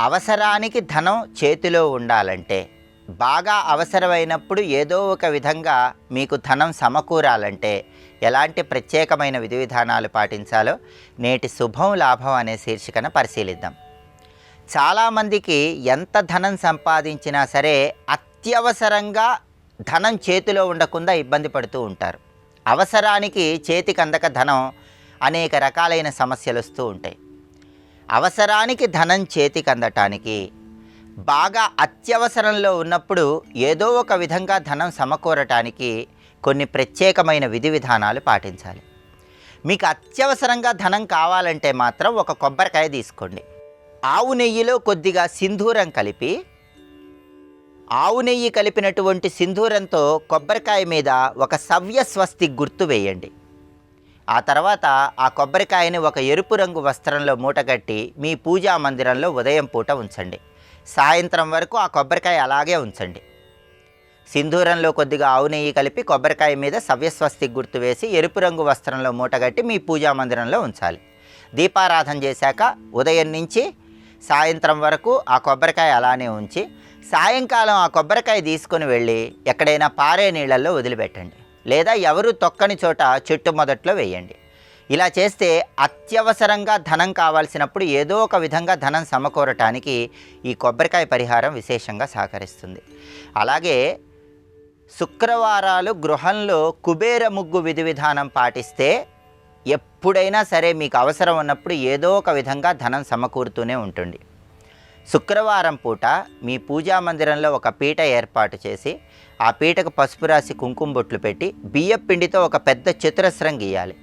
అవసరానికి ధనం చేతిలో ఉండాలంటే, బాగా అవసరమైనప్పుడు ఏదో ఒక విధంగా మీకు ధనం సమకూరాలంటే ఎలాంటి ప్రత్యేకమైన విధి విధానాలు పాటించాలో నేటి శుభం లాభం అనే శీర్షికన పరిశీలిద్దాం. చాలామందికి ఎంత ధనం సంపాదించినా సరే అత్యవసరంగా ధనం చేతిలో ఉండకుండా ఇబ్బంది పడుతూ ఉంటారు. అవసరానికి చేతికి అందక ధనం అనేక రకాలైన సమస్యలు వస్తూ ఉంటాయి. అవసరానికి ధనం చేతికి అందటానికి, బాగా అత్యవసరంలో ఉన్నప్పుడు ఏదో ఒక విధంగా ధనం సమకూరటానికి కొన్ని ప్రత్యేకమైన విధి విధానాలు పాటించాలి. మీకు అత్యవసరంగా ధనం కావాలంటే మాత్రం ఒక కొబ్బరికాయ తీసుకోండి. ఆవు నెయ్యిలో కొద్దిగా సింధూరం కలిపి, ఆవు నెయ్యి కలిపినటువంటి సింధూరంతో కొబ్బరికాయ మీద ఒక సవ్య స్వస్తి గుర్తు వేయండి. ఆ తర్వాత ఆ కొబ్బరికాయని ఒక ఎరుపు రంగు వస్త్రంలో మూటగట్టి మీ పూజా మందిరంలో ఉదయం పూట ఉంచండి. సాయంత్రం వరకు ఆ కొబ్బరికాయ అలాగే ఉంచండి. సింధూరంలో కొద్దిగా ఆవు నెయ్యి కలిపి కొబ్బరికాయ మీద సవ్యస్వస్తి గుర్తు వేసి ఎరుపు రంగు వస్త్రంలో మూటగట్టి మీ పూజా మందిరంలో ఉంచాలి. దీపారాధన చేశాక ఉదయం నుంచి సాయంత్రం వరకు ఆ కొబ్బరికాయ అలానే ఉంచి, సాయంకాలం ఆ కొబ్బరికాయ తీసుకొని వెళ్ళి ఎక్కడైనా పారే నీళ్ళల్లో వదిలిపెట్టండి, లేదా ఎవరు తొక్కని చోట చెట్టు మొదట్లో వేయండి. ఇలా చేస్తే అత్యవసరంగా ధనం కావాల్సినప్పుడు ఏదో ఒక విధంగా ధనం సమకూరటానికి ఈ కొబ్బరికాయ పరిహారం విశేషంగా సహకరిస్తుంది. అలాగే శుక్రవారాలు గృహంలో కుబేర ముగ్గు విధి విధానం పాటిస్తే ఎప్పుడైనా సరే మీకు అవసరం ఉన్నప్పుడు ఏదో ఒక విధంగా ధనం సమకూరుతూనే ఉంటుంది. శుక్రవారం పూట మీ పూజా మందిరంలో ఒక పీట ఏర్పాటు చేసి, ఆ పీటకు పసుపు రాసి కుంకుమ బొట్లు పెట్టి బియ్యపు పిండితో ఒక పెద్ద చతురస్రం గీయాలి.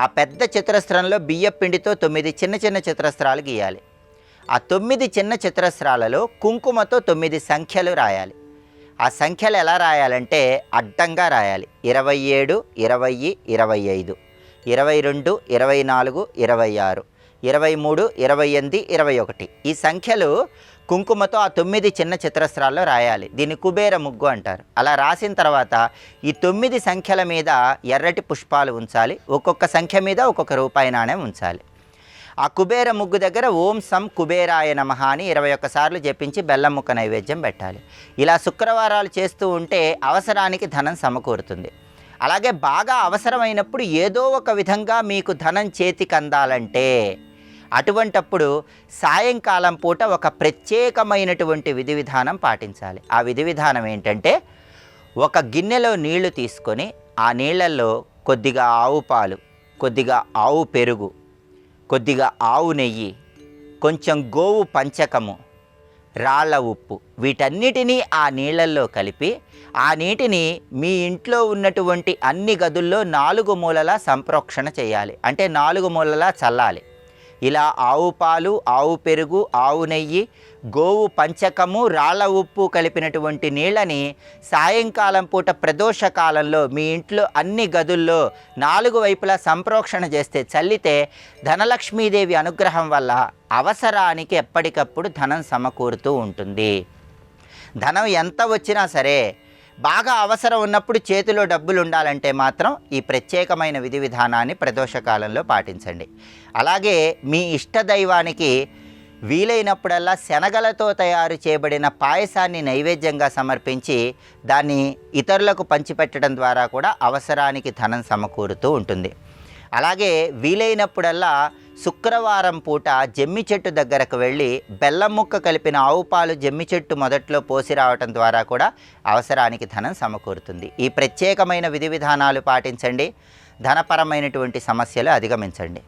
ఆ పెద్ద చతురస్రంలో బియ్యపు పిండితో 9 చిన్న చిన్న చతురస్రాలు గీయాలి. ఆ 9 చిన్న చతురస్రాలలో కుంకుమతో 9 సంఖ్యలు రాయాలి. ఆ సంఖ్యలు ఎలా రాయాలంటే అడ్డంగా రాయాలి. 27, 20, 25, 22, 24, 26, 23, 28, 21 ఈ సంఖ్యలు కుంకుమతో ఆ 9 చిన్న చతురస్రాల్లో రాయాలి. దీన్ని కుబేర ముగ్గు అంటారు. అలా రాసిన తర్వాత ఈ 9 సంఖ్యల మీద ఎర్రటి పుష్పాలు ఉంచాలి. ఒక్కొక్క సంఖ్య మీద ఒక్కొక్క రూపాయి నాణెం ఉంచాలి. ఆ కుబేర ముగ్గు దగ్గర ఓం సం కుబేరాయ నమః అని 21 సార్లు జపించి బెల్లం ముక్క నైవేద్యం పెట్టాలి. ఇలా శుక్రవారాలు చేస్తూ ఉంటే అవసరానికి ధనం సమకూరుతుంది. అలాగే బాగా అవసరమైనప్పుడు ఏదో ఒక విధంగా మీకు ధనం చేతికి అందాలంటే అటువంటప్పుడు సాయంకాలం పూట ఒక ప్రత్యేకమైనటువంటి విధి విధానం పాటించాలి. ఆ విధి విధానం ఏంటంటే, ఒక గిన్నెలో నీళ్లు తీసుకొని ఆ నీళ్ళల్లో కొద్దిగా ఆవు పాలు, కొద్దిగా ఆవు పెరుగు, కొద్దిగా ఆవు నెయ్యి, కొంచెం గోవు పంచకము, రాళ్ళ ఉప్పు, వీటన్నిటినీ ఆ నీళ్ళల్లో కలిపి ఆ నీటిని మీ ఇంట్లో ఉన్నటువంటి అన్ని గదుల్లో 4 మూలలా సంప్రోక్షణ చేయాలి. అంటే 4 మూలలా చల్లాలి. ఇలా ఆవు పాలు, ఆవు పెరుగు, ఆవు నెయ్యి, గోవు పంచకము, రాళ్ళ ఉప్పు కలిపినటువంటి నీళ్ళని సాయంకాలం పూట ప్రదోష కాలంలో మీ ఇంట్లో అన్ని గదుల్లో 4 వైపులా సంప్రోక్షణ చేస్తే, చల్లితే ధనలక్ష్మీదేవి అనుగ్రహం వల్ల అవసరానికి ఎప్పటికప్పుడు ధనం సమకూరుతూ ఉంటుంది. ధనం ఎంత వచ్చినా సరే బాగా అవసరం ఉన్నప్పుడు చేతిలో డబ్బులు ఉండాలంటే మాత్రం ఈ ప్రత్యేకమైన విధి విధానాన్ని ప్రదోషకాలంలో పాటించండి. అలాగే మీ ఇష్టదైవానికి వీలైనప్పుడల్లా శనగలతో తయారు చేయబడిన పాయసాన్ని నైవేద్యంగా సమర్పించి దాన్ని ఇతరులకు పంచిపెట్టడం ద్వారా కూడా అవసరానికి ధనం సమకూరుతూ ఉంటుంది. అలాగే వీలైనప్పుడల్లా శుక్రవారం పూట జమ్మి చెట్టు దగ్గరకు వెళ్ళి బెల్లం ముక్క కలిపిన ఆవు పాలు జమ్మి చెట్టు మొదట్లో పోసి రావటం ద్వారా కూడా అవసరానికి ధనం సమకూరుతుంది. ఈ ప్రత్యేకమైన విధి విధానాలు పాటించండి. ధనపరమైనటువంటి సమస్యలు అధిగమించండి.